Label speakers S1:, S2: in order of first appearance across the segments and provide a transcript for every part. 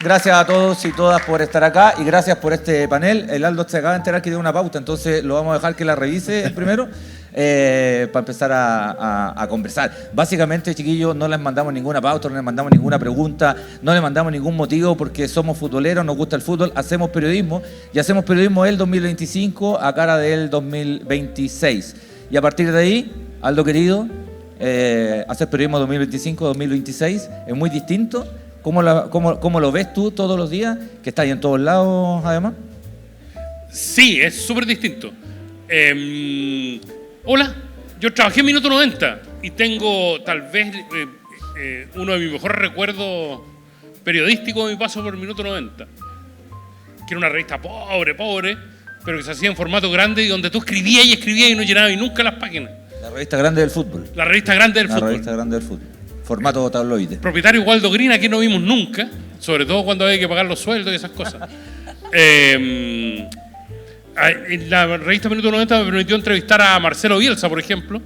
S1: Gracias a todos y todas por estar acá y gracias por este panel. El Aldo se acaba de enterar que tiene una pauta, entonces lo vamos a dejar que la revise el primero para empezar a conversar. Básicamente, chiquillos, no les mandamos ninguna pauta, no les mandamos ninguna pregunta, no les mandamos ningún motivo porque somos futboleros, nos gusta el fútbol, hacemos periodismo y hacemos periodismo del 2025 a cara del 2026. Y a partir de ahí, Aldo querido, hacer periodismo 2025-2026 es muy distinto. ¿Cómo lo ves tú todos los días? Que estás ahí en todos lados, además.
S2: Sí, es súper distinto. Hola, yo trabajé en Minuto 90 y tengo tal vez uno de mis mejores recuerdos periodísticos de mi paso por Minuto 90. Que era una revista pobre, pero que se hacía en formato grande y donde tú escribías y no llenabas nunca las páginas.
S1: La revista grande del fútbol.
S2: La revista grande del fútbol.
S1: La revista grande del fútbol. Formato tabloide.
S2: Propietario Waldo Green, aquí no vimos nunca, sobre todo cuando había que pagar los sueldos y esas cosas. En la revista Minuto 90 me permitió entrevistar a Marcelo Bielsa, por ejemplo,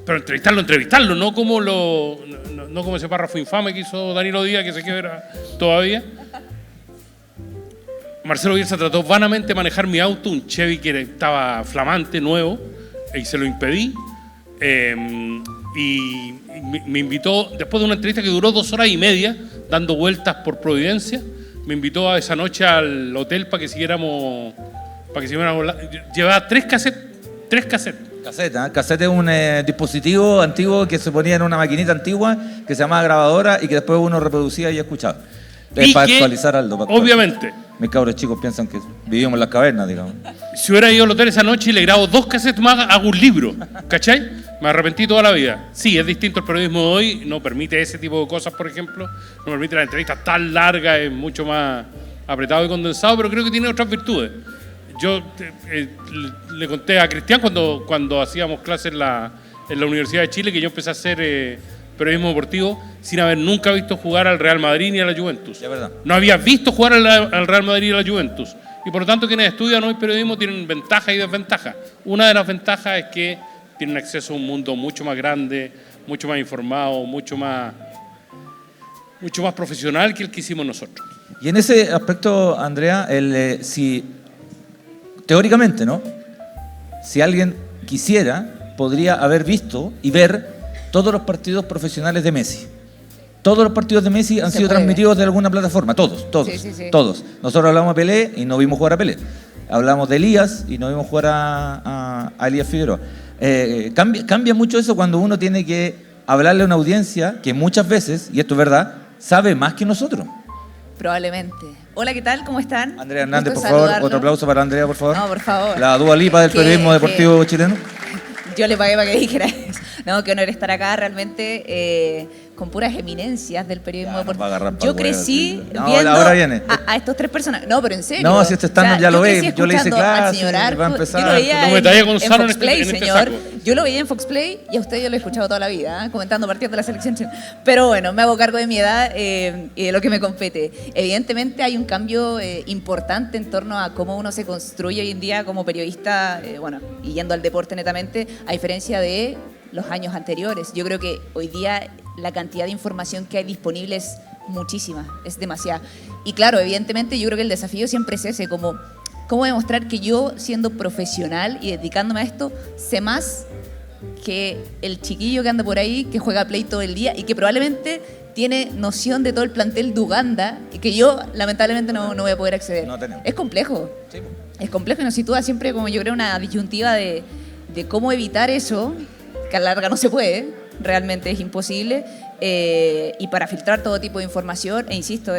S2: pero entrevistarlo, no como ese párrafo infame que hizo Danilo Díaz, que se quiebra todavía. Marcelo Bielsa trató vanamente de manejar mi auto, un Chevy que estaba flamante, nuevo, y se lo impedí. Y me invitó, después de una entrevista que duró 2 horas y media, dando vueltas por Providencia, me invitó a esa noche al hotel para que siguiéramos llevaba 3 cassettes.
S1: Cassette es un dispositivo antiguo que se ponía en una maquinita antigua que se llamaba grabadora y que después uno reproducía y escuchaba. Para actualizar algo.
S2: Obviamente.
S1: Mis cabros chicos piensan que vivimos en las cavernas, digamos.
S2: Si hubiera ido al hotel esa noche y le grabo 2 cassettes más, hago un libro, ¿cachai? Me arrepentí toda la vida. Sí, es distinto el periodismo de hoy, no permite ese tipo de cosas, por ejemplo. No permite las entrevistas tan largas, es mucho más apretado y condensado, pero creo que tiene otras virtudes. Yo le conté a Cristian cuando hacíamos clases en la Universidad de Chile que yo empecé a hacer periodismo deportivo sin haber nunca visto jugar al Real Madrid ni a la Juventus.
S1: Es verdad.
S2: No había visto jugar al Real Madrid y a la Juventus. Y por lo tanto quienes estudian hoy periodismo tienen ventajas y desventajas. Una de las ventajas es que tienen acceso a un mundo mucho más grande, mucho más informado, mucho más profesional que el que hicimos nosotros.
S1: Y en ese aspecto, Andrea, si teóricamente, ¿no? Si alguien quisiera, podría haber visto y ver todos los partidos profesionales de Messi. Todos los partidos de Messi han sido transmitidos de alguna plataforma, todos.
S3: Sí.
S1: Todos. Nosotros hablamos de Pelé y no vimos jugar a Pelé. Hablamos de Elías y no vimos jugar a Elías Figueroa. Cambia mucho eso cuando uno tiene que hablarle a una audiencia que muchas veces, y esto es verdad, sabe más que nosotros.
S3: Probablemente. Hola, ¿qué tal? ¿Cómo están?
S1: Andrea Hernández, por favor, otro aplauso para Andrea, por favor.
S3: No, por favor.
S1: La Dua Lipa del periodismo deportivo chileno.
S3: Yo le pagué para que dijera eso. No, qué honor estar acá realmente con puras eminencias del periodismo deportivo. Yo crecí viendo
S1: ahora viene.
S3: A estos 3 personas. No, pero en serio.
S1: No, si este stand ya lo ve. Yo le hice clase,
S3: señor Arco,
S1: va a empezar.
S3: Yo lo veía
S2: en
S3: Fox Play,
S2: en este
S3: señor.
S2: saco.
S3: Yo lo veía en Fox Play y a usted yo lo he escuchado toda la vida, comentando partidos de la selección. Pero bueno, me hago cargo de mi edad y de lo que me compete. Evidentemente hay un cambio importante en torno a cómo uno se construye hoy en día como periodista, y yendo al deporte netamente, a diferencia de los años anteriores. Yo creo que hoy día la cantidad de información que hay disponible es muchísima, es demasiada. Y claro, evidentemente yo creo que el desafío siempre es ese, como cómo demostrar que yo, siendo profesional y dedicándome a esto, sé más que el chiquillo que anda por ahí, que juega Play todo el día y que probablemente tiene noción de todo el plantel de Uganda y que yo lamentablemente no voy a poder acceder.
S1: No tenemos.
S3: Es complejo.
S1: Sí.
S3: Es complejo y nos sitúa siempre como yo creo una disyuntiva de cómo evitar eso, que a la larga no se puede, realmente es imposible, y para filtrar todo tipo de información, e insisto,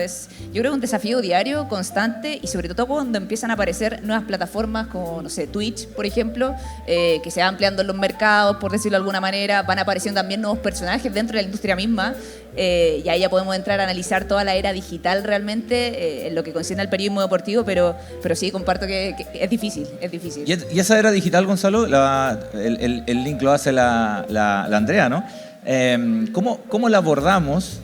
S3: yo creo un desafío diario, constante, y sobre todo cuando empiezan a aparecer nuevas plataformas como, no sé, Twitch, por ejemplo, que se va ampliando en los mercados, por decirlo de alguna manera, van apareciendo también nuevos personajes dentro de la industria misma, y ahí ya podemos entrar a analizar toda la era digital realmente, en lo que concierne al periodismo deportivo, pero sí, comparto que es difícil, es difícil.
S1: Y esa era digital, Gonzalo, el link lo hace la Andrea, ¿no? ¿Cómo la abordamos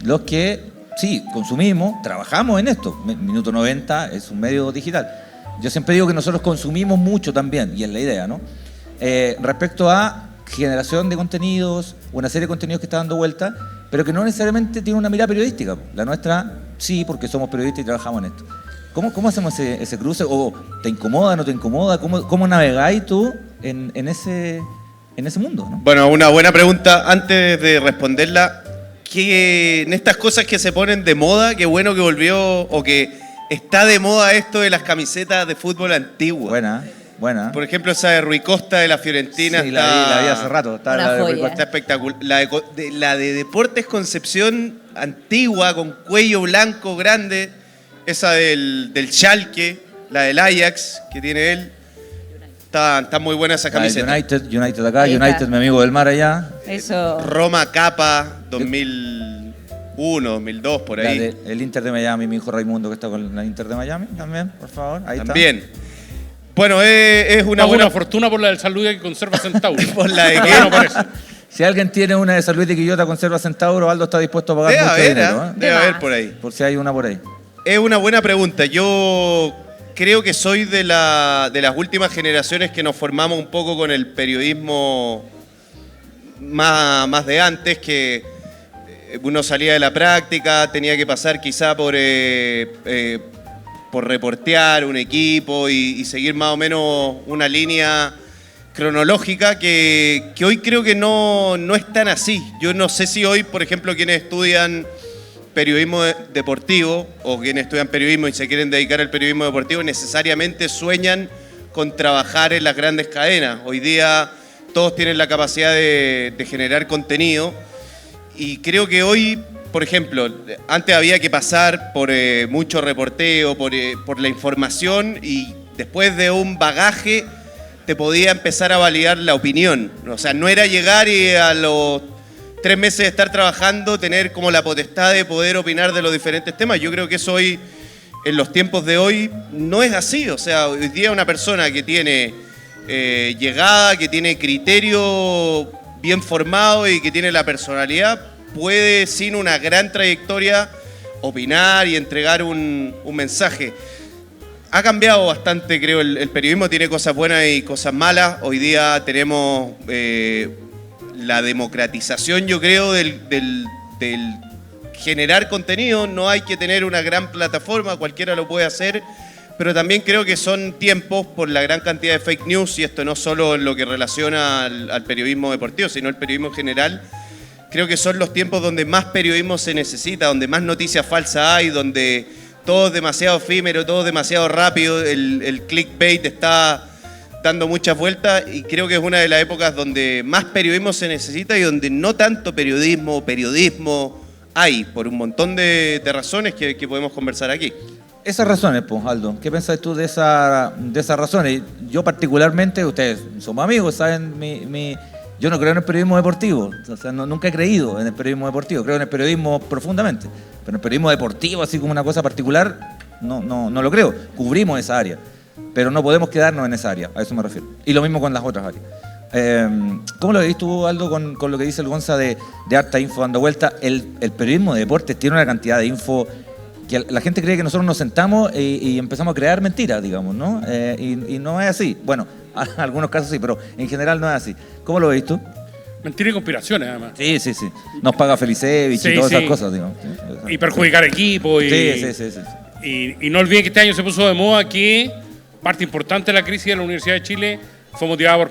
S1: los que, sí, consumimos, trabajamos en esto? Minuto 90 es un medio digital. Yo siempre digo que nosotros consumimos mucho también, y es la idea, ¿no? Respecto a generación de contenidos, una serie de contenidos que está dando vuelta, pero que no necesariamente tiene una mirada periodística. La nuestra Sí, porque somos periodistas y trabajamos en esto. ¿Cómo hacemos ese cruce? ¿O te incomoda, no te incomoda? ¿Cómo navegáis tú en ese mundo, ¿no?
S4: Bueno, una buena pregunta. Antes de responderla, que en estas cosas que se ponen de moda, qué bueno que volvió o que está de moda esto de las camisetas de fútbol antiguas.
S1: Buena.
S4: Por ejemplo, esa de Rui Costa de la Fiorentina.
S1: Sí,
S4: está,
S1: la vi hace rato. Está
S3: Una
S1: la de
S3: joya.
S1: Rui Costa.
S4: está espectacular. La de Deportes Concepción, antigua, con cuello blanco grande. Esa del Schalke, la del Ajax, que tiene él. Está muy buena esa
S1: La del
S4: camiseta.
S1: United acá,
S3: Ahí está.
S1: United, mi amigo del mar allá.
S3: Eso.
S4: Roma Capa, 2001, 2002, por ahí.
S1: El Inter de Miami, mi hijo Raimundo que está con la Inter de Miami también, por favor. Ahí
S4: También. Bueno, es una
S2: Pago
S4: buena...
S2: una fortuna por la del San Luis que conserva Centauro.
S4: ¿Por la de qué?
S2: Bueno, parece.
S1: está. Si alguien tiene una de San Luis de Quillota conserva Centauro, Aldo está dispuesto a pagar
S4: Debe
S1: mucho
S4: haber,
S1: dinero.
S4: ¿eh?
S1: ¿Eh?
S4: Debe
S3: De
S4: haber
S3: más.
S4: por ahí.
S1: Por si hay una por ahí.
S4: Es una buena pregunta. Yo creo que soy de las últimas generaciones que nos formamos un poco con el periodismo más de antes, que uno salía de la práctica, tenía que pasar quizá por reportear un equipo y seguir más o menos una línea cronológica que hoy creo que no es tan así. Yo no sé si hoy, por ejemplo, quienes estudian periodismo deportivo o quienes estudian periodismo y se quieren dedicar al periodismo deportivo necesariamente sueñan con trabajar en las grandes cadenas. Hoy día todos tienen la capacidad de generar contenido y creo que hoy, por ejemplo, antes había que pasar por mucho reporteo, por la información y después de un bagaje te podía empezar a validar la opinión. O sea, no era llegar y a los 3 meses de estar trabajando, tener como la potestad de poder opinar de los diferentes temas. Yo creo que eso hoy, en los tiempos de hoy, no es así. O sea, hoy día una persona que tiene llegada, que tiene criterio bien formado y que tiene la personalidad, puede, sin una gran trayectoria, opinar y entregar un mensaje. Ha cambiado bastante, creo, el periodismo tiene cosas buenas y cosas malas. Hoy día tenemos... la democratización, yo creo, del generar contenido. No hay que tener una gran plataforma, cualquiera lo puede hacer, pero también creo que son tiempos por la gran cantidad de fake news, y esto no solo en lo que relaciona al periodismo deportivo, sino el periodismo en general. Creo que son los tiempos donde más periodismo se necesita, donde más noticias falsas hay, donde todo es demasiado efímero, todo es demasiado rápido, el clickbait está dando muchas vueltas y creo que es una de las épocas donde más periodismo se necesita y donde no tanto periodismo hay, por un montón de razones que podemos conversar aquí.
S1: Esas razones, pues, Aldo, ¿qué piensas tú de esas razones? Yo particularmente, ustedes somos amigos, saben, yo no creo en el periodismo deportivo, o sea, nunca he creído en el periodismo deportivo, creo en el periodismo profundamente, pero en el periodismo deportivo, así como una cosa particular, no lo creo. Cubrimos esa área, pero no podemos quedarnos en esa área, a eso me refiero. Y lo mismo con las otras áreas. ¿Cómo lo veis tú, Aldo, con lo que dice el Gonza de harta info dando vuelta? El periodismo de deportes tiene una cantidad de info que la gente cree que nosotros nos sentamos y empezamos a crear mentiras, digamos, ¿no? Y no es así. Bueno, en algunos casos sí, pero en general no es así. ¿Cómo lo veis tú?
S2: Mentira y conspiraciones, además.
S1: Sí. Nos paga Felicevich y todas esas cosas, digamos.
S2: Y perjudicar equipos.
S1: Sí.
S2: Y no olviden que este año se puso de moda que parte importante de la crisis de la Universidad de Chile fue motivada por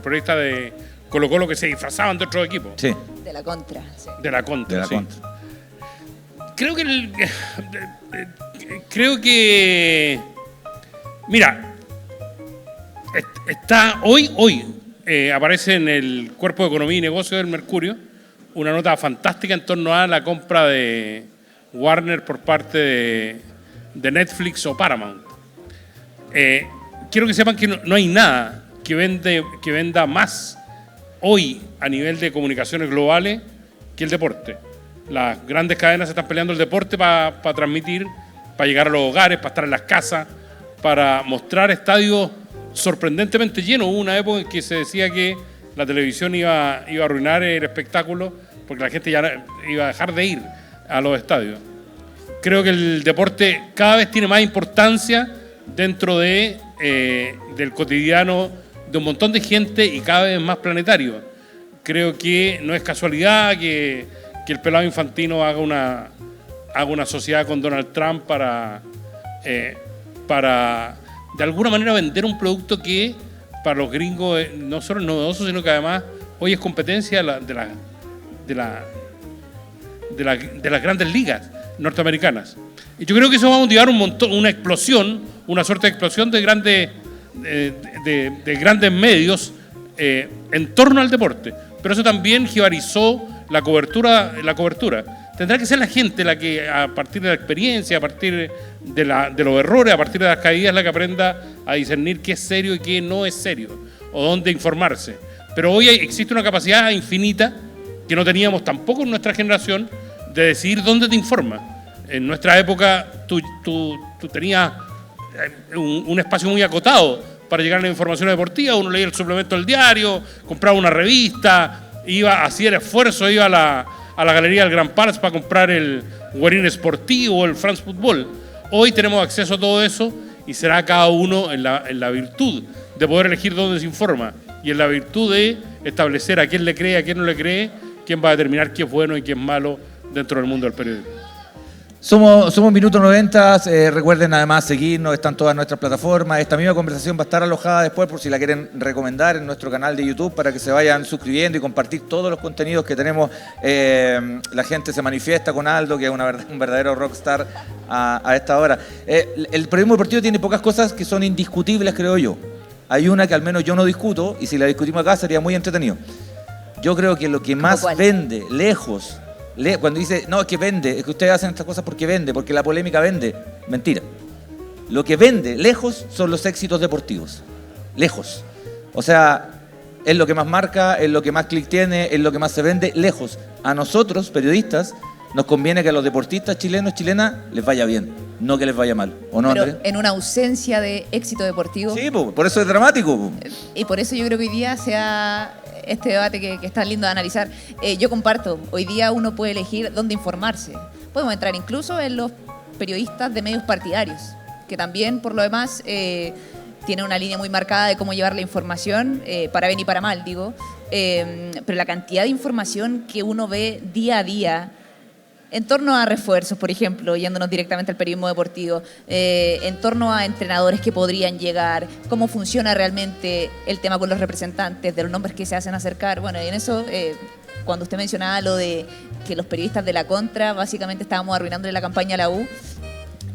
S2: periodistas de Colo-Colo que se disfrazaban de otros equipos.
S1: Sí,
S3: De la contra. Sí.
S2: De la contra.
S1: de la
S2: sí.
S1: contra.
S2: Creo que mira, está hoy aparece en el Cuerpo de Economía y Negocios del Mercurio una nota fantástica en torno a la compra de Warner por parte de Netflix o Paramount. Quiero que sepan que no hay nada que venda más hoy a nivel de comunicaciones globales que el deporte. Las grandes cadenas están peleando el deporte para transmitir, para llegar a los hogares, para estar en las casas, para mostrar estadios sorprendentemente llenos. Hubo una época en que se decía que la televisión iba a arruinar el espectáculo porque la gente ya iba a dejar de ir a los estadios. Creo que el deporte cada vez tiene más importancia dentro del cotidiano de un montón de gente y cada vez más planetario. Creo que no es casualidad que el pelado Infantino haga haga una sociedad con Donald Trump para de alguna manera vender un producto que para los gringos no solo es novedoso, sino que además hoy es competencia de las grandes ligas norteamericanas. Y yo creo que eso va a motivar un montón, una explosión, una suerte de explosión de grandes medios en torno al deporte. Pero eso también jibarizó la cobertura. Tendrá que ser la gente la que, a partir de la experiencia, a partir de los errores, a partir de las caídas, la que aprenda a discernir qué es serio y qué no es serio, o dónde informarse. Pero hoy existe una capacidad infinita que no teníamos tampoco en nuestra generación de decidir dónde te informas. En nuestra época tú tenías un espacio muy acotado para llegar a la información deportiva. Uno leía el suplemento del diario, compraba una revista, hacía el esfuerzo, iba a la galería del Grand Parts para comprar el Guarín Esportivo, el France Football. Hoy tenemos acceso a todo eso y será cada uno en la virtud de poder elegir dónde se informa y en la virtud de establecer a quién le cree, a quién no le cree, quién va a determinar qué es bueno y qué es malo dentro del mundo del periodismo.
S1: Somos Minuto 90, recuerden además seguirnos, están todas nuestras plataformas. Esta misma conversación va a estar alojada después por si la quieren recomendar en nuestro canal de YouTube para que se vayan suscribiendo y compartir todos los contenidos que tenemos. La gente se manifiesta con Aldo, que es un verdadero rockstar a esta hora. El periodismo deportivo tiene pocas cosas que son indiscutibles, creo yo. Hay una que al menos yo no discuto y si la discutimos acá sería muy entretenido. Yo creo que lo que más vende, lejos... Cuando dice, no, es que vende, es que ustedes hacen estas cosas porque vende, porque la polémica vende. Mentira. Lo que vende, lejos, son los éxitos deportivos. Lejos. O sea, es lo que más marca, es lo que más clic tiene, es lo que más se vende, lejos. A nosotros, periodistas, nos conviene que a los deportistas chilenos, chilenas, les vaya bien, no que les vaya mal. ¿O no,
S3: pero
S1: Andrés?
S3: En una ausencia de éxito deportivo.
S1: Sí, por eso es dramático.
S3: Y por eso yo creo que hoy día sea este debate que es tan lindo de analizar. Yo comparto, hoy día uno puede elegir dónde informarse. Podemos entrar incluso en los periodistas de medios partidarios, que también, por lo demás, tienen una línea muy marcada de cómo llevar la información, para bien y para mal, digo. Pero la cantidad de información que uno ve día a día, en torno a refuerzos, por ejemplo, yéndonos directamente al periodismo deportivo, en torno a entrenadores que podrían llegar, cómo funciona realmente el tema con los representantes, de los nombres que se hacen acercar. Bueno, y en eso, cuando usted mencionaba lo de que los periodistas de la contra, básicamente estábamos arruinándole la campaña a la U,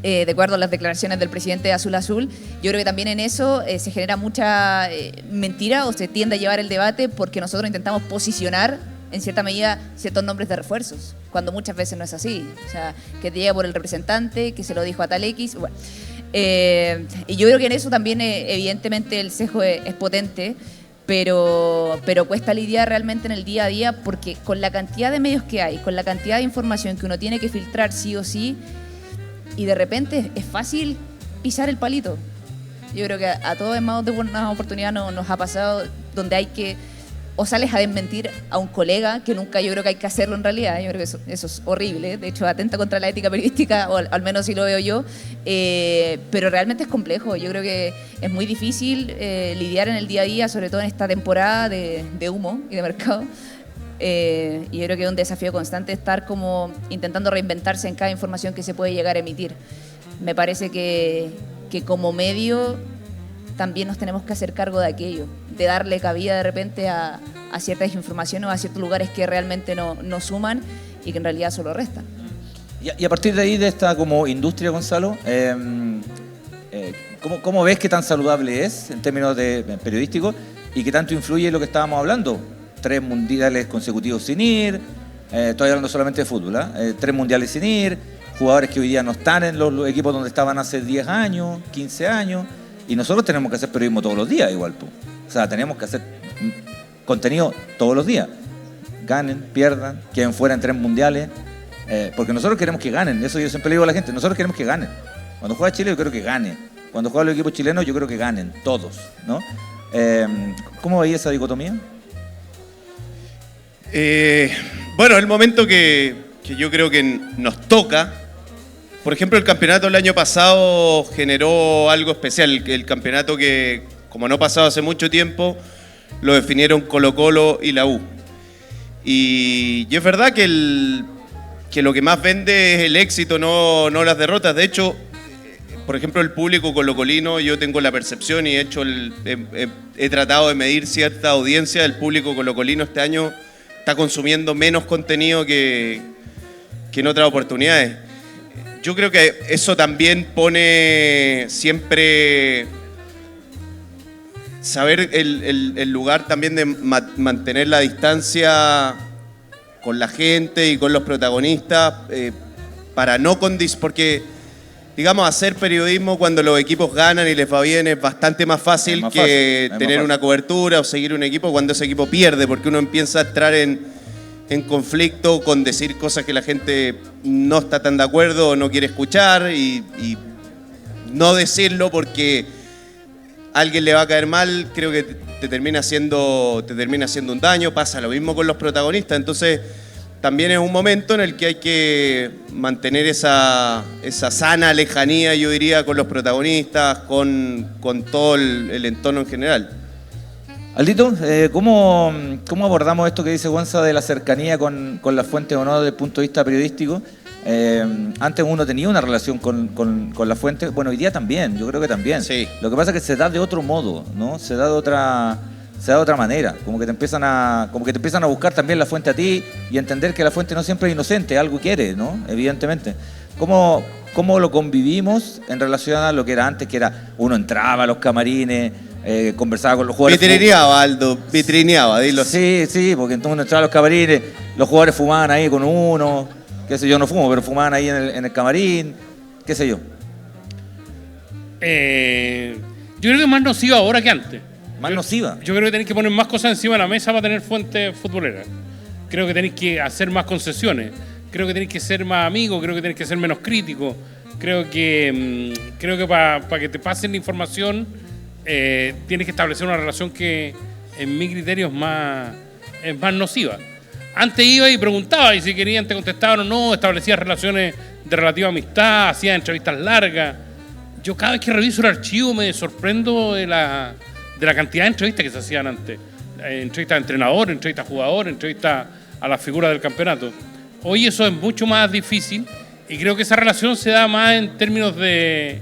S3: de acuerdo a las declaraciones del presidente de Azul Azul, yo creo que también en eso se genera mucha mentira o se tiende a llevar el debate porque nosotros intentamos posicionar en cierta medida ciertos nombres de refuerzos, cuando muchas veces no es así. O sea, que te llega por el representante, que se lo dijo a tal X. Bueno, y yo creo que en eso también, evidentemente, el sesgo es potente, pero cuesta lidiar realmente en el día a día porque con la cantidad de medios que hay, con la cantidad de información que uno tiene que filtrar sí o sí, y de repente es fácil pisar el palito. Yo creo que a todos en más de una oportunidad nos ha pasado donde hay que... o sales a desmentir a un colega, que nunca yo creo que hay que hacerlo en realidad. Yo creo que eso es horrible, de hecho atenta contra la ética periodística, o al menos así lo veo yo, pero realmente es complejo. Yo creo que es muy difícil lidiar en el día a día, sobre todo en esta temporada de humo y de mercado, y yo creo que es un desafío constante estar como intentando reinventarse en cada información que se puede llegar a emitir. Me parece que como medio también nos tenemos que hacer cargo de aquello, de darle cabida de repente a ciertas informaciones o a ciertos lugares que realmente no suman y que en realidad solo restan.
S1: Y a partir de ahí, de esta como industria, Gonzalo, ¿cómo ves qué tan saludable es en términos periodísticos y qué tanto influye lo que estábamos hablando? 3 mundiales consecutivos sin ir, estoy hablando solamente de fútbol, 3 mundiales sin ir, jugadores que hoy día no están en los equipos donde estaban hace 10 años, 15 años, y nosotros tenemos que hacer periodismo todos los días igual, pues. O sea, tenemos que hacer contenido todos los días. Ganen, pierdan, queden fuera en 3 mundiales, porque nosotros queremos que ganen, eso yo siempre le digo a la gente, nosotros queremos que ganen. Cuando juega Chile yo creo que gane, cuando juegan los equipos chilenos yo creo que ganen, todos, ¿no? ¿Cómo veis esa dicotomía?
S4: Bueno, el momento que yo creo que nos toca, por ejemplo, el campeonato del año pasado generó algo especial, el campeonato que, como no pasaba hace mucho tiempo, lo definieron Colo-Colo y la U. Y es verdad que que lo que más vende es el éxito, no las derrotas. De hecho, por ejemplo, el público colocolino, yo tengo la percepción y he tratado de medir cierta audiencia. El público colocolino este año está consumiendo menos contenido que en otras oportunidades. Yo creo que eso también pone siempre saber el lugar también de mantener la distancia con la gente y con los protagonistas para no porque digamos, hacer periodismo cuando los equipos ganan y les va bien es bastante más fácil que tener una cobertura o seguir un equipo cuando ese equipo pierde, porque uno empieza a entrar en conflicto con decir cosas que la gente no está tan de acuerdo o no quiere escuchar y no decirlo porque a alguien le va a caer mal, creo que te termina haciendo un daño. Pasa lo mismo con los protagonistas, entonces también es un momento en el que hay que mantener esa sana lejanía, yo diría, con los protagonistas, con todo el entorno en general.
S1: Aldito, ¿cómo abordamos esto que dice Gonza de la cercanía con las fuentes o no desde el punto de vista periodístico? Antes uno tenía una relación con la fuente, bueno, hoy día también, yo creo que también.
S4: Sí.
S1: Lo que pasa es que se da de otro modo, ¿no? Se da de otra manera, como que te empiezan a buscar también la fuente a ti y entender que la fuente no siempre es inocente, algo quiere, ¿no? Evidentemente. ¿Cómo lo convivimos en relación a lo que era antes, que era uno entraba a los camarines, conversaba con los jugadores?
S4: Vitrineaba, Aldo, dilo.
S1: Sí, porque entonces uno entraba a los camarines, los jugadores fumaban ahí con uno, qué sé yo, no fumo, pero fumaban ahí en el camarín, qué sé yo.
S2: Yo creo que es más nociva ahora que antes.
S1: Más nociva.
S2: Yo creo que tenéis que poner más cosas encima de la mesa para tener fuente futbolera. Creo que tenéis que hacer más concesiones. Creo que tenéis que ser más amigos. Creo que tenéis que ser menos críticos. Creo que para que te pasen la información tienes que establecer una relación que en mi criterio es más nociva. Antes iba y preguntaba y si querían te contestaban o no, establecías relaciones de relativa amistad, hacías entrevistas largas. Yo cada vez que reviso el archivo me sorprendo de la cantidad de entrevistas que se hacían antes. Entrevistas a entrenadores, entrevistas a jugadores, entrevistas a las figuras del campeonato. Hoy eso es mucho más difícil y creo que esa relación se da más en términos de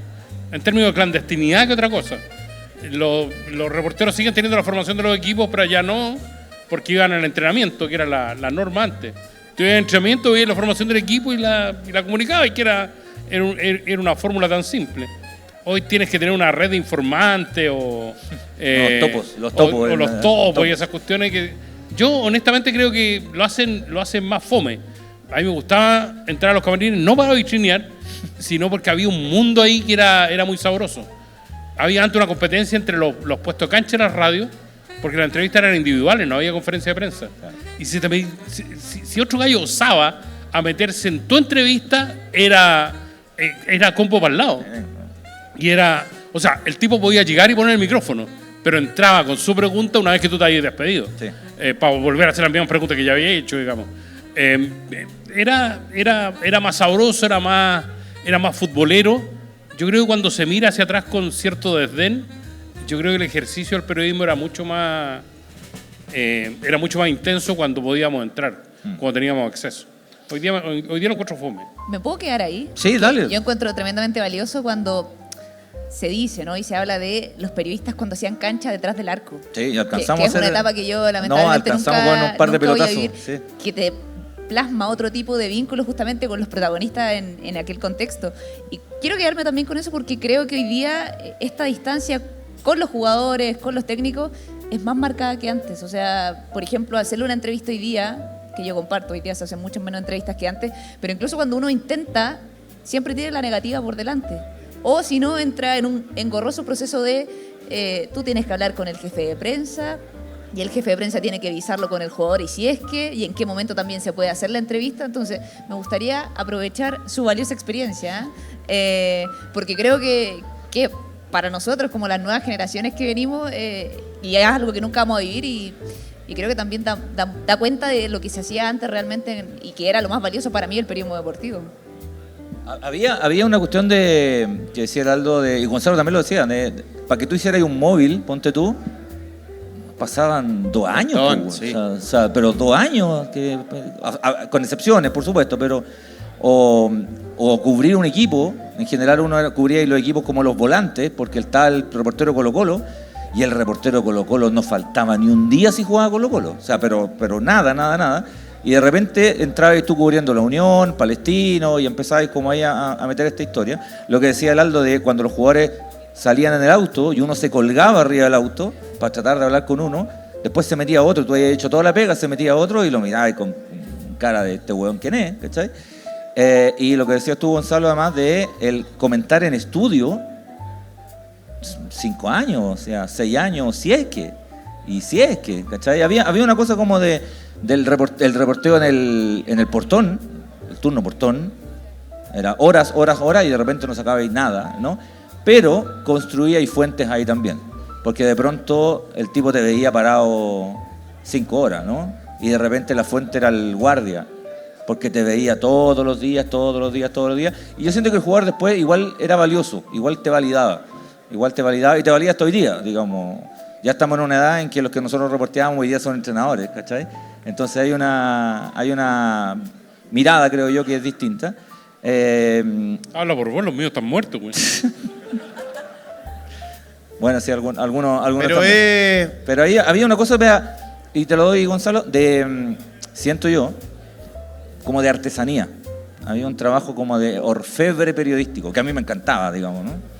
S2: clandestinidad que otra cosa. Los reporteros siguen teniendo la formación de los equipos, pero ya no, porque iban al entrenamiento, que era la norma antes. Tú ibas al entrenamiento, veías la formación del equipo y la comunicabas, y que era una fórmula tan simple. Hoy tienes que tener una red de informantes o
S1: los topos
S2: y esas cuestiones que yo honestamente creo que lo hacen más fome. A mí me gustaba entrar a los camarines no para vitrinear, sino porque había un mundo ahí que era muy sabroso. Había antes una competencia entre los puestos de cancha y las radios, porque las entrevistas eran individuales, no había conferencia de prensa. Y si otro gallo osaba a meterse en tu entrevista, era combo para el lado. Y o sea, el tipo podía llegar y poner el micrófono, pero entraba con su pregunta una vez que tú te habías despedido. Sí. Para volver a hacer las mismas preguntas que ya había hecho, digamos. Era más sabroso, era más futbolero. Yo creo que cuando se mira hacia atrás con cierto desdén, yo creo que el ejercicio del periodismo era mucho más intenso cuando podíamos entrar, cuando teníamos acceso. Hoy día lo encuentro fome.
S3: ¿Me puedo quedar ahí?
S1: Sí, dale.
S3: Yo encuentro tremendamente valioso cuando se dice, ¿no? Y se habla de los periodistas cuando hacían cancha detrás del arco.
S1: Sí, y alcanzamos
S3: que es una etapa que yo lamentablemente
S1: con un par de pelotazos,
S3: voy a vivir, sí. Que te plasma otro tipo de vínculos justamente con los protagonistas en aquel contexto. Y quiero quedarme también con eso porque creo que hoy día esta distancia con los jugadores, con los técnicos, es más marcada que antes. O sea, por ejemplo, hacerle una entrevista hoy día, que yo comparto, hoy día se hacen muchas menos entrevistas que antes, pero incluso cuando uno intenta, siempre tiene la negativa por delante. O si no, entra en un engorroso proceso de tú tienes que hablar con el jefe de prensa y el jefe de prensa tiene que avisarlo con el jugador y en qué momento también se puede hacer la entrevista. Entonces, me gustaría aprovechar su valiosa experiencia, porque creo que para nosotros, como las nuevas generaciones que venimos, y es algo que nunca vamos a vivir y creo que también da cuenta de lo que se hacía antes realmente y que era lo más valioso para mí el periodismo deportivo.
S1: Había una cuestión que decía Aldo, y Gonzalo también lo decía, para que tú hicieras un móvil, ponte tú, pasaban 2 años,
S4: Montón,
S1: pues,
S4: sí.
S1: o sea, pero 2 años, con excepciones, por supuesto, pero o cubrir un equipo, en general uno cubría los equipos como los volantes, porque estaba el reportero Colo-Colo, y el reportero Colo-Colo no faltaba ni un día si jugaba Colo-Colo, o sea, pero nada. Y de repente entrabais tú cubriendo la Unión, Palestino, y empezabais como ahí a meter esta historia. Lo que decía el Aldo de cuando los jugadores salían en el auto y uno se colgaba arriba del auto para tratar de hablar con uno, después se metía otro, tú habías hecho toda la pega, se metía otro y lo mirabas con cara de este hueón quién es, ¿cachai? Y lo que decías tú, Gonzalo, además de el comentar en estudio, 5 años, o sea, 6 años, si es que, ¿cachai? Había una cosa como el reporteo en el portón, el turno portón, era horas, y de repente no sacabais nada, ¿no? Pero construíais fuentes ahí también, porque de pronto el tipo te veía parado 5 horas, ¿no? Y de repente la fuente era el guardia, porque te veía todos los días, y yo siento que el jugador después igual era valioso, igual te validaba y te valida hasta hoy día, digamos. Ya estamos en una edad en que los que nosotros reporteábamos hoy día son entrenadores, ¿cachai? Entonces hay una mirada, creo yo, que es distinta.
S2: Habla por vos, los míos están muertos, güey.
S1: Bueno, sí, algunos
S4: Pero
S1: también. Pero ahí había una cosa, vea, y te lo doy, Gonzalo, siento yo, como de artesanía. Había un trabajo como de orfebre periodístico, que a mí me encantaba, digamos, ¿no?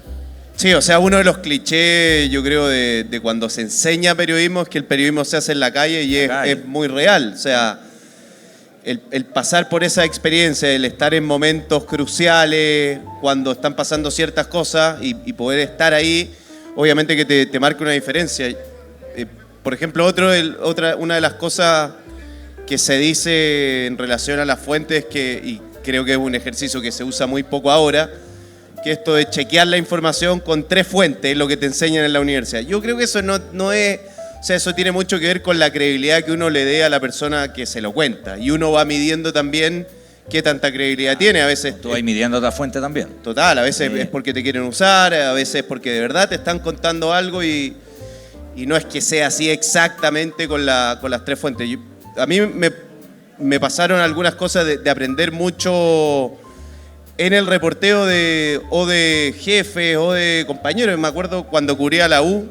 S4: Sí, o sea, uno de los clichés, yo creo, de cuando se enseña periodismo es que el periodismo se hace en la calle y es muy real. O sea, el pasar por esa experiencia, el estar en momentos cruciales, cuando están pasando ciertas cosas y poder estar ahí, obviamente que te marca una diferencia. Por ejemplo, una de las cosas que se dice en relación a las fuentes, y creo que es un ejercicio que se usa muy poco ahora, que esto de chequear la información con 3 fuentes es lo que te enseñan en la universidad. Yo creo que eso no es... O sea, eso tiene mucho que ver con la credibilidad que uno le dé a la persona que se lo cuenta. Y uno va midiendo también qué tanta credibilidad tiene. A veces...
S1: Tú vas midiendo otra fuente también.
S4: Total, a veces
S1: Sí.
S4: es porque te quieren usar, a veces es porque de verdad te están contando algo y no es que sea así exactamente con las 3 fuentes. A mí me pasaron algunas cosas de aprender mucho en el reporteo o de jefes o de compañeros. Me acuerdo cuando cubría la U,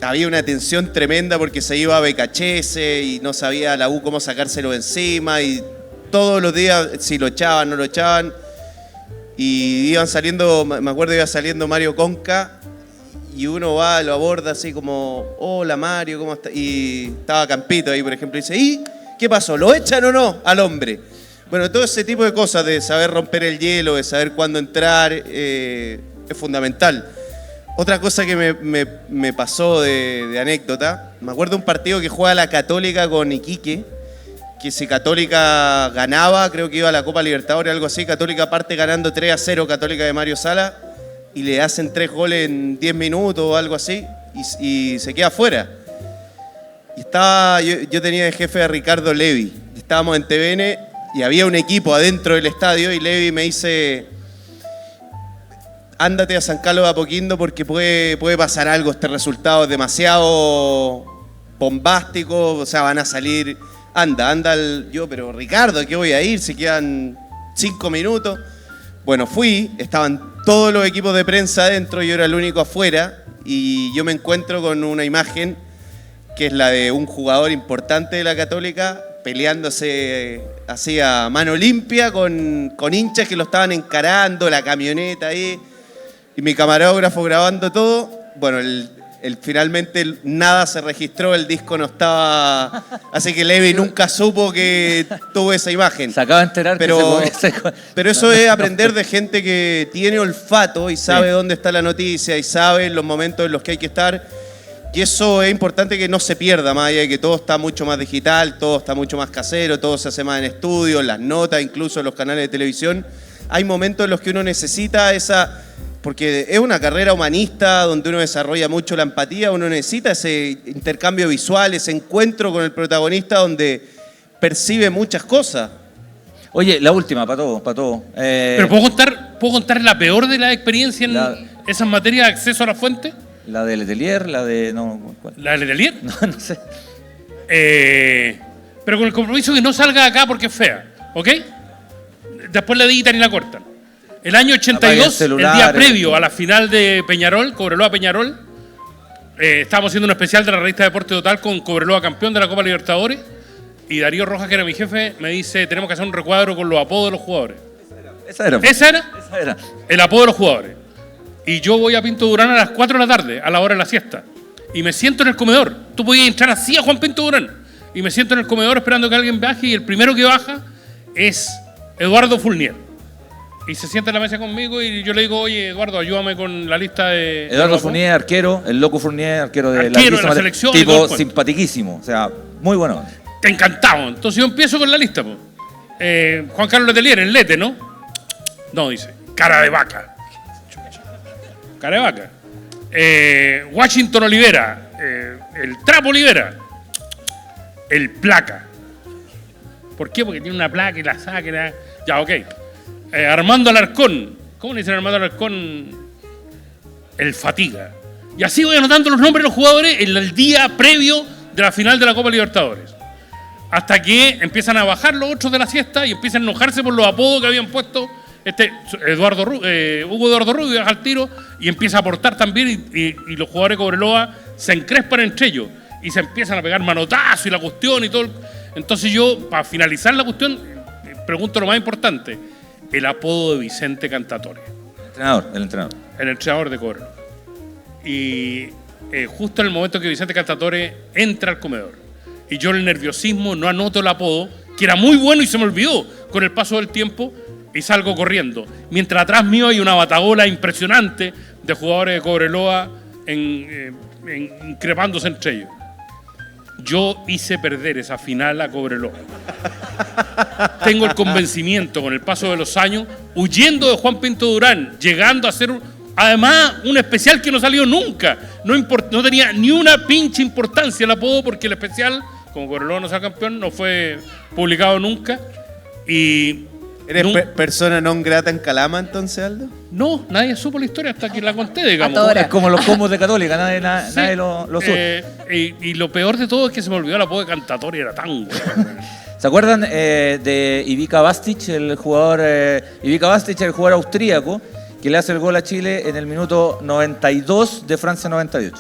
S4: había una tensión tremenda porque se iba a Becachese y no sabía la U cómo sacárselo encima y todos los días si lo echaban, no lo echaban. Y iba saliendo Mario Conca y uno va, lo aborda así como, hola Mario, ¿cómo estás? Y estaba Campito ahí, por ejemplo, y dice, ¿y qué pasó? ¿Lo echan o no al hombre? Bueno, todo ese tipo de cosas, de saber romper el hielo, de saber cuándo entrar, es fundamental. Otra cosa que me pasó de anécdota, me acuerdo de un partido que juega la Católica con Iquique, que si Católica ganaba, creo que iba a la Copa Libertadores, algo así, Católica parte ganando 3-0, Católica de Mario Sala, y le hacen 3 goles en 10 minutos o algo así, y se queda fuera. Y yo tenía de jefe a Ricardo Levi, estábamos en TVN, y había un equipo adentro del estadio y Levi me dice, ándate a San Carlos de Apoquindo porque puede pasar algo, este resultado es demasiado bombástico, o sea, van a salir, anda, yo, pero Ricardo, ¿qué voy a ir? Si quedan 5 minutos. Bueno, fui, estaban todos los equipos de prensa adentro, yo era el único afuera y yo me encuentro con una imagen que es la de un jugador importante de la Católica peleándose así a mano limpia con hinchas que lo estaban encarando, la camioneta ahí, y mi camarógrafo grabando todo. Bueno, finalmente nada se registró, el disco no estaba, así que Levi nunca supo que tuvo esa imagen.
S1: Se acaba de enterar
S4: Pero
S1: que
S4: eso es aprender de gente que tiene olfato y sabe dónde está la noticia y sabe los momentos en los que hay que estar. Y eso es importante que no se pierda, más allá de que todo está mucho más digital, todo está mucho más casero, todo se hace más en estudio, las notas, incluso en los canales de televisión. Hay momentos en los que uno necesita porque es una carrera humanista donde uno desarrolla mucho la empatía, uno necesita ese intercambio visual, ese encuentro con el protagonista donde percibe muchas cosas.
S1: Oye, la última, para todo.
S2: Pero ¿puedo contar la peor de la experiencia en esas materias de acceso a la fuente?
S1: La de Letelier, la de... No, ¿cuál?
S2: ¿La de Letelier?
S1: No sé.
S2: Pero con el compromiso que no salga de acá porque es fea, ¿ok? Después la editan y la cortan. El año 82, el día previo a la final de Peñarol, Cobreloa-Peñarol, estábamos haciendo un especial de la revista Deporte Total con Cobreloa campeón de la Copa Libertadores, y Darío Rojas, que era mi jefe, me dice, tenemos que hacer un recuadro con los apodos de los jugadores.
S1: Esa era.
S2: ¿Esa era?
S1: Esa era.
S2: El apodo de los jugadores. Y yo voy a Pinto Durán a las 4 de la tarde, a la hora de la siesta. Y me siento en el comedor. Tú podías entrar así a Juan Pinto Durán. Y me siento en el comedor esperando que alguien baje. Y el primero que baja es Eduardo Fournier. Y se sienta en la mesa conmigo y yo le digo, oye, Eduardo, ayúdame con la lista de...
S1: Eduardo Fournier, arquero. El loco Fournier, arquero de
S2: la selección.
S1: Tipo simpatiquísimo. O sea, muy bueno.
S2: Encantado. Entonces yo empiezo con la lista. Juan Carlos Letelier, el Lete, ¿no? No, dice, cara de vaca. Cara de vaca. Washington Olivera, el Trapo Olivera, el Placa. ¿Por qué? Porque tiene una placa y la saca. Ya, ok. Armando Alarcón. ¿Cómo le dicen a Armando Alarcón? El Fatiga. Y así voy anotando los nombres de los jugadores en el día previo de la final de la Copa Libertadores. Hasta que empiezan a bajar los otros de la siesta y empiezan a enojarse por los apodos que habían puesto. Hugo Eduardo Rubio baja al tiro y empieza a aportar también y los jugadores de Cobreloa se encrespan entre ellos y se empiezan a pegar manotazos y la cuestión y todo. Entonces yo, para finalizar la cuestión, pregunto lo más importante, el apodo de Vicente Cantatore.
S1: El entrenador.
S2: El entrenador de Cobreloa. Y justo en el momento que Vicente Cantatore entra al comedor y yo en el nerviosismo no anoto el apodo, que era muy bueno y se me olvidó con el paso del tiempo, y salgo corriendo. Mientras atrás mío hay una batagola impresionante de jugadores de Cobreloa increpándose entre ellos. Yo hice perder esa final a Cobreloa. Tengo el convencimiento con el paso de los años, huyendo de Juan Pinto Durán, llegando a hacer además un especial que no salió nunca. No tenía ni una pinche importancia el apodo porque el especial, como Cobreloa no sea campeón, no fue publicado nunca. Y
S4: ¿eres persona non grata en Calama entonces, Aldo?
S2: no, nadie supo la historia hasta que la conté, digamos.
S1: Es como los combos de Católica, nadie lo supo.
S2: Y lo peor de todo es que se me olvidó el apodo de Cantatore, era tan bueno.
S1: ¿Se acuerdan de Ivica Bastic, el jugador austríaco que le hace el gol a Chile en el minuto 92 de Francia 98?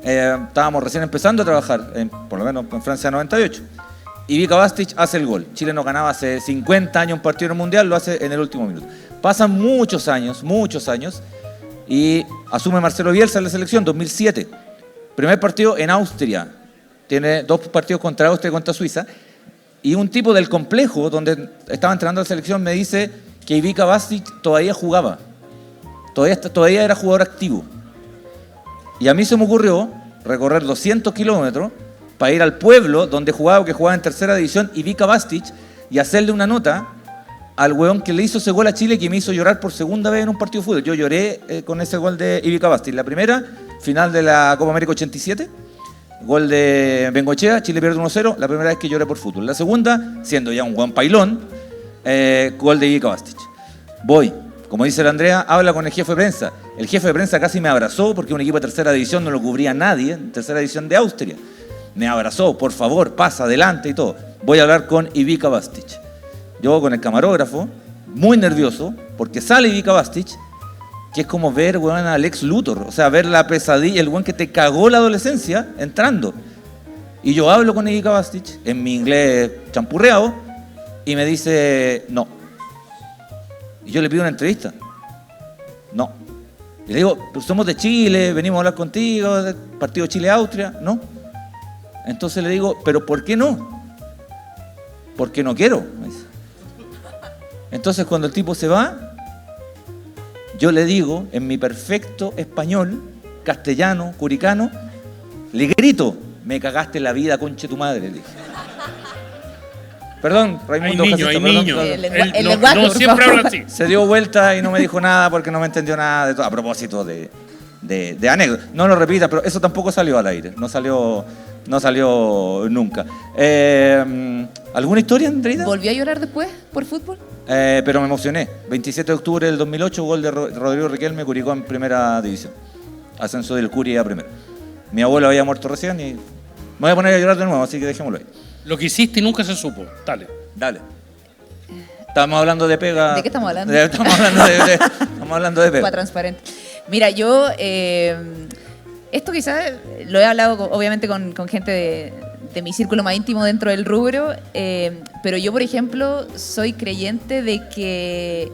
S1: Estábamos recién empezando a trabajar, por lo menos en Francia 98. Ivica Bastic hace el gol. Chile no ganaba hace 50 años un partido en el Mundial, lo hace en el último minuto. Pasan muchos años, y asume Marcelo Bielsa en la selección, 2007. Primer partido en Austria. Tiene 2 partidos contra Austria y contra Suiza. Y un tipo del complejo donde estaba entrenando la selección me dice que Ivica Bastic todavía jugaba. Todavía era jugador activo. Y a mí se me ocurrió recorrer 200 kilómetros para ir al pueblo donde jugaba, que jugaba en tercera división, Ivica Bastic, y hacerle una nota al weón que le hizo ese gol a Chile, que me hizo llorar por segunda vez en un partido de fútbol. Yo lloré con ese gol de Ivica Bastic. La primera, final de la Copa América 87, gol de Bengoechea, Chile pierde 1-0, la primera vez que lloré por fútbol. La segunda, siendo ya un Juan Pailón, gol de Ivica Bastic. Voy, como dice la Andrea, habla con el jefe de prensa. El jefe de prensa casi me abrazó porque un equipo de tercera división no lo cubría nadie, en tercera división de Austria. Me abrazó, por favor, pasa adelante y todo. Voy a hablar con Ivica Bastic. Yo con el camarógrafo, muy nervioso, porque sale Ivica Bastic, que es como ver, weón, a Lex Luthor. O sea, ver la pesadilla, el weón que te cagó la adolescencia entrando. Y yo hablo con Ivica Bastic, en mi inglés champurreado, y me dice, no. Y yo le pido una entrevista. No. Y le digo, pues somos de Chile, venimos a hablar contigo, del partido Chile-Austria. No. Entonces le digo, ¿pero por qué no? Porque no quiero, me dice. Entonces cuando el tipo se va, yo le digo, en mi perfecto español, castellano, curicano, le grito, me cagaste la vida, conche tu madre, le dije. Perdón, Raimundo.
S2: Hay niño.
S3: El lenguaje,
S2: no
S3: por
S2: siempre
S3: favor.
S2: habla así.
S1: Se dio vuelta y no me dijo nada porque no me entendió nada de todo. A propósito de anécdota. No lo repita, pero eso tampoco salió al aire. No salió nunca. ¿Alguna historia, Andreina?
S3: ¿Volvió a llorar después por fútbol?
S1: Pero me emocioné. 27 de octubre del 2008, gol de Rodrigo Riquelme, Curicó en primera división. ascenso del Curi a primero. Mi abuelo había muerto recién y me voy a poner a llorar de nuevo, así que dejémoslo ahí.
S2: Lo que hiciste y nunca se supo. Dale.
S1: Dale. Estamos hablando de pega.
S3: ¿De qué estamos hablando?
S1: Estamos hablando de pega.
S3: Para transparente. Mira, yo esto quizás lo he hablado obviamente con gente de mi círculo más íntimo dentro del rubro, pero yo, por ejemplo, soy creyente de que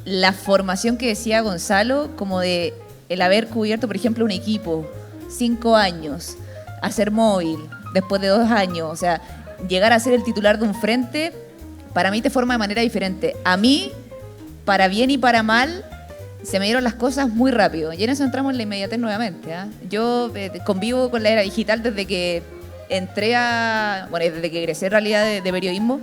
S3: la formación que decía Gonzalo, como de el haber cubierto, por ejemplo, un equipo, 5 años, hacer móvil, después de 2 años, o sea, llegar a ser el titular de un frente, para mí te forma de manera diferente. A mí, para bien y para mal, se me dieron las cosas muy rápido. Y en eso entramos en la inmediatez nuevamente. Yo convivo con la era digital desde que desde que egresé en realidad de periodismo,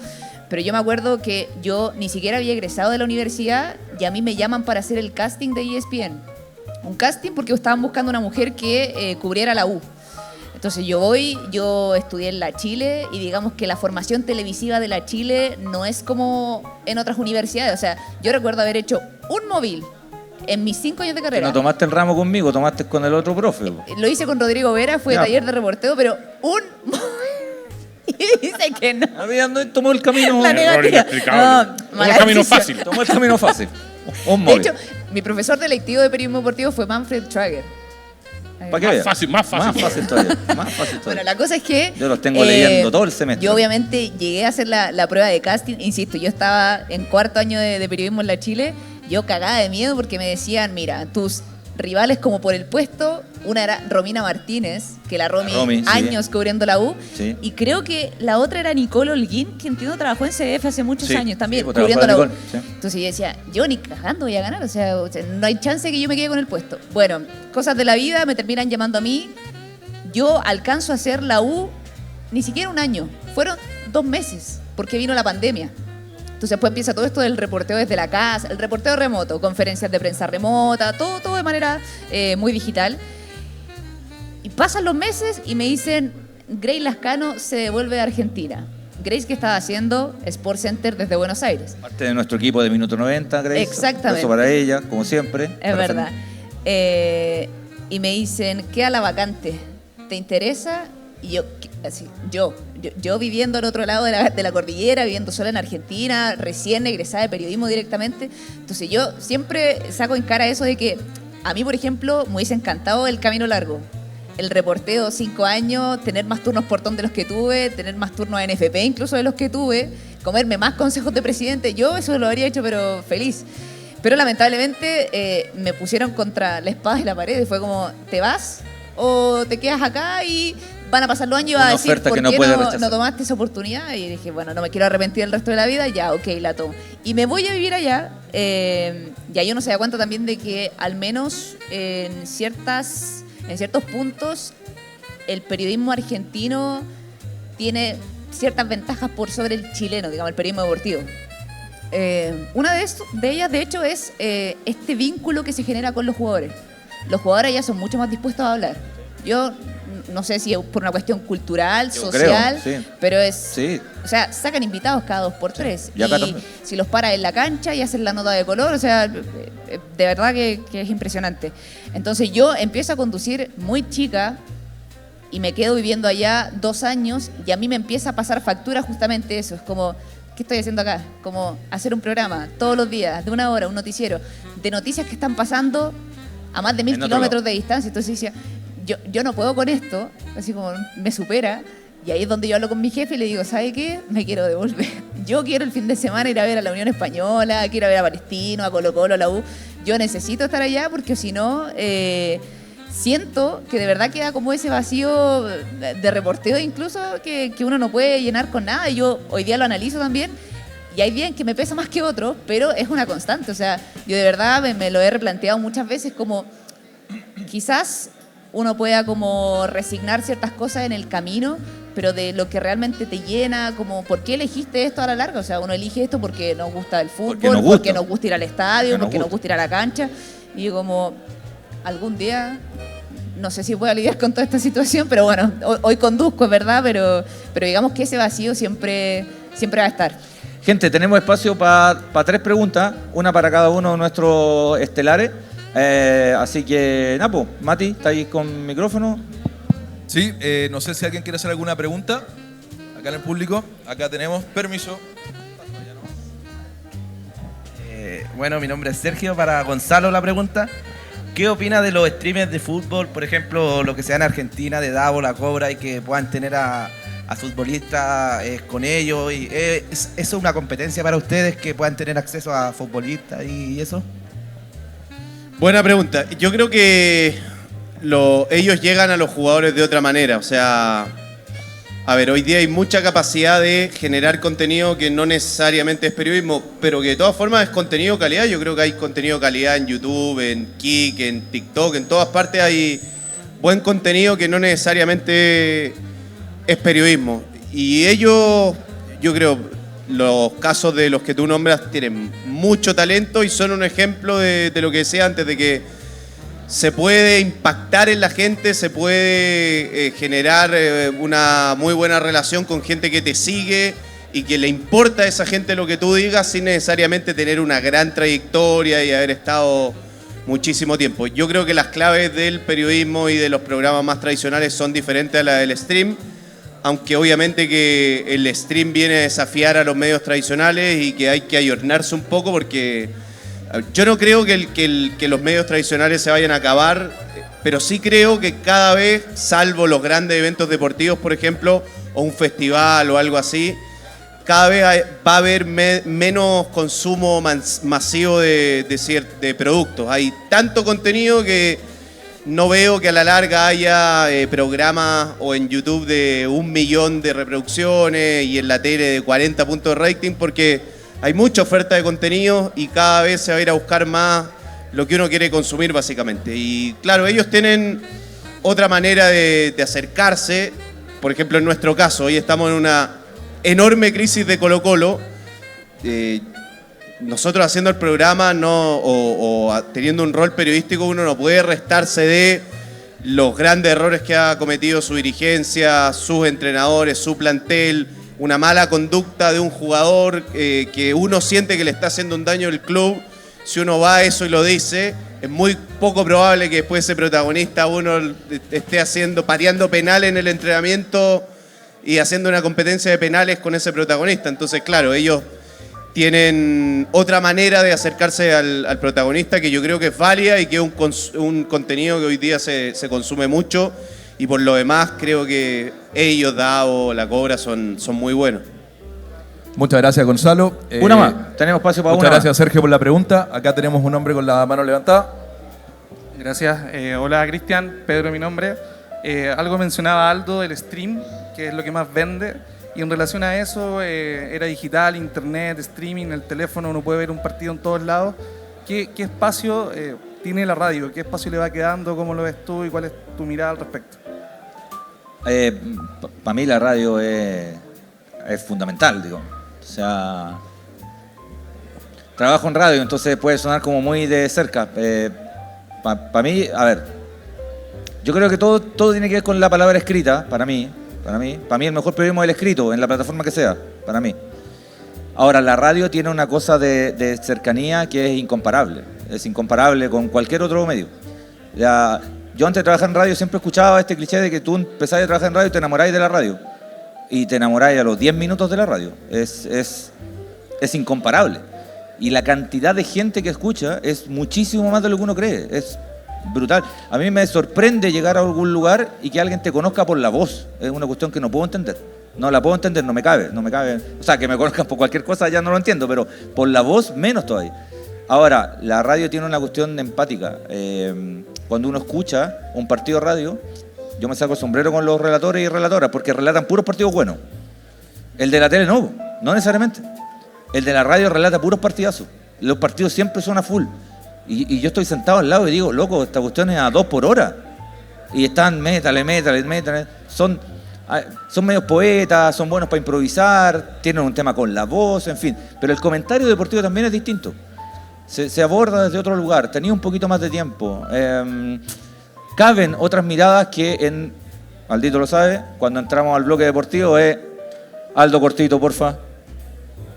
S3: pero yo me acuerdo que yo ni siquiera había egresado de la universidad y a mí me llaman para hacer el casting de ESPN. Un casting porque estaban buscando una mujer que cubriera la U. Entonces yo estudié en la Chile y digamos que la formación televisiva de la Chile no es como en otras universidades. O sea, yo recuerdo haber hecho un móvil en mis 5 años de carrera.
S1: No tomaste el ramo conmigo, tomaste con el otro profe.
S3: Lo hice con Rodrigo Vera, fue taller de reporteo, pero un móvil. Y dice que no.
S1: Tomó el camino.
S3: La negativa.
S2: Tomó el camino fácil.
S1: Tomó el camino fácil. Un
S3: De
S1: móvil.
S3: hecho, mi profesor de lectivo de periodismo deportivo fue Manfred Trager.
S1: ¿Para qué?
S2: Más fácil
S1: todavía. Más fácil todavía.
S3: Bueno, la cosa es que...
S1: Yo los tengo leyendo todo el semestre.
S3: Yo obviamente llegué a hacer la prueba de casting. Insisto, yo estaba en 4º año de periodismo en la Chile. Yo cagada de miedo porque me decían, mira, tus rivales como por el puesto, una era Romina Martínez, que la Romy años cubriendo la U,
S1: sí.
S3: Y creo que la otra era Nicole Holguín, que entiendo trabajó en CDF hace muchos años también,
S1: pues,
S3: cubriendo la U.
S1: Sí.
S3: Entonces yo decía, yo ni cagando voy a ganar, o sea, no hay chance que yo me quede con el puesto. Bueno, cosas de la vida, me terminan llamando a mí, yo alcanzo a hacer la U ni siquiera un año, fueron 2 meses, porque vino la pandemia. Entonces después empieza todo esto del reporteo desde la casa, el reporteo remoto, conferencias de prensa remota, todo de manera muy digital. Y pasan los meses y me dicen, Grace Lascano se devuelve de Argentina. Grace que estaba haciendo Sport Center desde Buenos Aires.
S1: Parte de nuestro equipo de Minuto 90, Grace.
S3: Exactamente.
S1: Eso para ella, como siempre.
S3: Es verdad. Y me dicen, queda la vacante, ¿te interesa? Y yo viviendo al otro lado de la cordillera, viviendo sola en Argentina, recién egresada de periodismo directamente. Entonces yo siempre saco en cara eso de que a mí, por ejemplo, me hubiese encantado el camino largo. El reporteo 5 años, tener más turnos portón de los que tuve, tener más turnos a NFP incluso de los que tuve, comerme más consejos de presidente. Yo eso lo habría hecho, pero feliz. Pero lamentablemente me pusieron contra la espada y la pared. Y fue como, ¿te vas o te quedas acá? Y van a pasar los años y vas a decir, ¿por qué no tomaste esa oportunidad? Y dije, bueno, no me quiero arrepentir el resto de la vida, ya, ok, la tomo. Y me voy a vivir allá. Ya yo no se da cuenta también de que al menos en ciertos puntos el periodismo argentino tiene ciertas ventajas por sobre el chileno, digamos, el periodismo deportivo. Una de ellas, de hecho, es este vínculo que se genera con los jugadores. Los jugadores ya son mucho más dispuestos a hablar. Yo no sé si es por una cuestión cultural, social,
S1: creo, sí.
S3: pero es...
S1: Sí.
S3: O sea, sacan invitados cada 2 por 3.
S1: Y acá
S3: y
S1: también.
S3: si los paras en la cancha y hacen la nota de color, o sea, de verdad que es impresionante. Entonces yo empiezo a conducir muy chica y me quedo viviendo allá 2 años y a mí me empieza a pasar factura justamente eso. Es como, ¿qué estoy haciendo acá? Como hacer un programa todos los días, de 1 hora, un noticiero, de noticias que están pasando a más de 1000 kilómetros de distancia. Entonces decía, yo no puedo con esto, así como me supera. Y ahí es donde yo hablo con mi jefe y le digo, ¿sabe qué? Me quiero devolver. Yo quiero el fin de semana ir a ver a la Unión Española, quiero ver a Palestino, a Colo Colo, a la U. Yo necesito estar allá porque si no, siento que de verdad queda como ese vacío de reporteo incluso que uno no puede llenar con nada. Y yo hoy día lo analizo también. Y hay días que me pesa más que otros, pero es una constante. O sea, yo de verdad me lo he replanteado muchas veces como quizás uno pueda como resignar ciertas cosas en el camino, pero de lo que realmente te llena, como ¿por qué elegiste esto a la larga? O sea, uno elige esto porque nos gusta el fútbol, porque nos gusta ir al estadio, porque nos gusta ir a la cancha. Y como algún día, no sé si voy a lidiar con toda esta situación, pero bueno, hoy conduzco, es verdad, pero digamos que ese vacío siempre va a estar.
S1: Gente, tenemos espacio para 3 preguntas, una para cada uno de nuestros estelares. Así que, Napo, Mati, ¿está ahí con micrófono?
S5: Sí, no sé si alguien quiere hacer alguna pregunta. Acá en el público, acá tenemos, permiso.
S6: Bueno, mi nombre es Sergio. Para Gonzalo la pregunta. ¿Qué opina de los streamers de fútbol, por ejemplo, lo que sea en Argentina, de Davo, La Cobra, y que puedan tener a futbolistas con ellos? Y, ¿eso es una competencia para ustedes, que puedan tener acceso a futbolistas y eso?
S4: Buena pregunta. Yo creo que ellos llegan a los jugadores de otra manera. O sea, a ver, hoy día hay mucha capacidad de generar contenido que no necesariamente es periodismo, pero que de todas formas es contenido de calidad. Yo creo que hay contenido de calidad en YouTube, en Kik, en TikTok, en todas partes hay buen contenido que no necesariamente es periodismo. Y ellos, yo creo, los casos de los que tú nombras tienen mucho talento y son un ejemplo de lo que decía antes, de que se puede impactar en la gente, se puede generar una muy buena relación con gente que te sigue y que le importa a esa gente lo que tú digas sin necesariamente tener una gran trayectoria y haber estado muchísimo tiempo. Yo creo que las claves del periodismo y de los programas más tradicionales son diferentes a las del stream, aunque obviamente que el stream viene a desafiar a los medios tradicionales y que hay que ayornarse un poco, porque yo no creo que los medios tradicionales se vayan a acabar, pero sí creo que cada vez, salvo los grandes eventos deportivos, por ejemplo, o un festival o algo así, cada vez va a haber menos consumo masivo de productos. Hay tanto contenido que no veo que a la larga haya programas o en YouTube de 1 millón de reproducciones y en la tele de 40 puntos de rating, porque hay mucha oferta de contenido y cada vez se va a ir a buscar más lo que uno quiere consumir, básicamente. Y claro, ellos tienen otra manera de acercarse. Por ejemplo, en nuestro caso, hoy estamos en una enorme crisis de Colo-Colo. Nosotros haciendo el programa o teniendo un rol periodístico, uno no puede restarse de los grandes errores que ha cometido su dirigencia, sus entrenadores, su plantel, una mala conducta de un jugador que uno siente que le está haciendo un daño al club. Si uno va a eso y lo dice, es muy poco probable que después ese protagonista uno esté pateando penales en el entrenamiento y haciendo una competencia de penales con ese protagonista. Entonces, claro, ellos tienen otra manera de acercarse al protagonista que yo creo que es válida y que es un contenido que hoy día se consume mucho. Y por lo demás, creo que ellos, Davo, La Cobra, son muy buenos.
S5: Muchas gracias, Gonzalo.
S1: Una más, tenemos espacio para
S5: muchas
S1: una
S5: gracias,
S1: más.
S5: Sergio, por la pregunta. Acá tenemos un hombre con la mano levantada.
S7: Gracias. Hola, Cristian. Pedro, mi nombre. Algo mencionaba Aldo del stream, que es lo que más vende. Y en relación a eso, era digital, internet, streaming, el teléfono, uno puede ver un partido en todos lados. ¿Qué espacio tiene la radio? ¿Qué espacio le va quedando? ¿Cómo lo ves tú y cuál es tu mirada al respecto?
S1: Para mí la radio es fundamental, digo. O sea, trabajo en radio, entonces puede sonar como muy de cerca. Para mí, a ver, yo creo que todo tiene que ver con la palabra escrita, para mí el mejor periodismo es el escrito, en la plataforma que sea, para mí. Ahora, la radio tiene una cosa de cercanía que es incomparable con cualquier otro medio. Yo antes de trabajar en radio siempre escuchaba este cliché de que tú empezás a trabajar en radio y te enamoráis de la radio. Y te enamoráis a los 10 minutos de la radio. Es incomparable. Y la cantidad de gente que escucha es muchísimo más de lo que uno cree. Es brutal. A mí me sorprende llegar a algún lugar y que alguien te conozca por la voz. Es una cuestión que no puedo entender. No la puedo entender, no me cabe. O sea, que me conozcan por cualquier cosa ya no lo entiendo, pero por la voz menos todavía. Ahora, la radio tiene una cuestión empática. Cuando uno escucha un partido de radio, yo me saco el sombrero con los relatores y relatoras porque relatan puros partidos buenos. El de la tele no necesariamente. El de la radio relata puros partidazos. Los partidos siempre son a full. Y yo estoy sentado al lado y digo, loco, esta cuestión es a 2 por hora. Y están métale. Son medios poetas, son buenos para improvisar, tienen un tema con la voz, en fin. Pero el comentario deportivo también es distinto. Se aborda desde otro lugar, tenía un poquito más de tiempo. Caben otras miradas que Aldito lo sabe, cuando entramos al bloque deportivo es Aldo, cortito, porfa.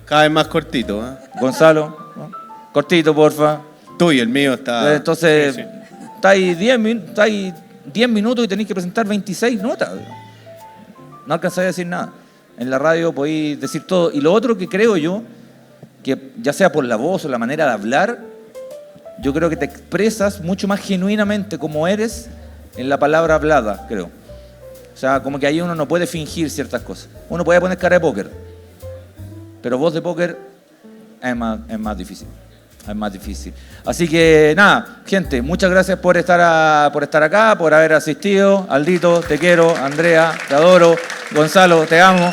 S4: Cada vez más cortito, ¿eh?
S1: Gonzalo, ¿no? Cortito, porfa.
S4: Tú y el mío está...
S1: Entonces,
S2: Sí, sí.
S1: estáis 10 minutos y tenéis que presentar 26 notas. No alcanzáis a decir nada. En la radio podéis decir todo. Y lo otro que creo yo, que ya sea por la voz o la manera de hablar, yo creo que te expresas mucho más genuinamente como eres en la palabra hablada, creo. O sea, como que ahí uno no puede fingir ciertas cosas. Uno puede poner cara de póker, pero voz de póker es más difícil. Es más difícil. Así que nada, gente, muchas gracias por estar acá, por haber asistido. Aldito, te quiero. Andrea, te adoro. Gonzalo, te amo.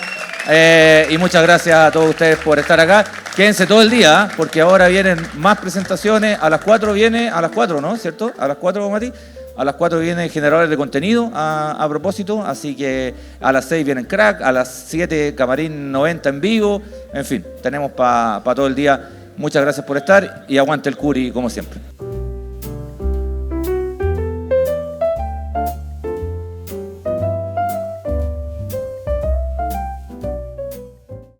S1: Y muchas gracias a todos ustedes por estar acá. Quédense todo el día, porque ahora vienen más presentaciones. A las 4 viene, a las 4, ¿no? ¿Cierto? A las 4, Mati. A las 4 vienen generadores de contenido a propósito. Así que a las 6 vienen Crack. A las 7 Camarín 90 en vivo. En fin, tenemos para todo el día. Muchas gracias por estar y aguante el Curi como siempre.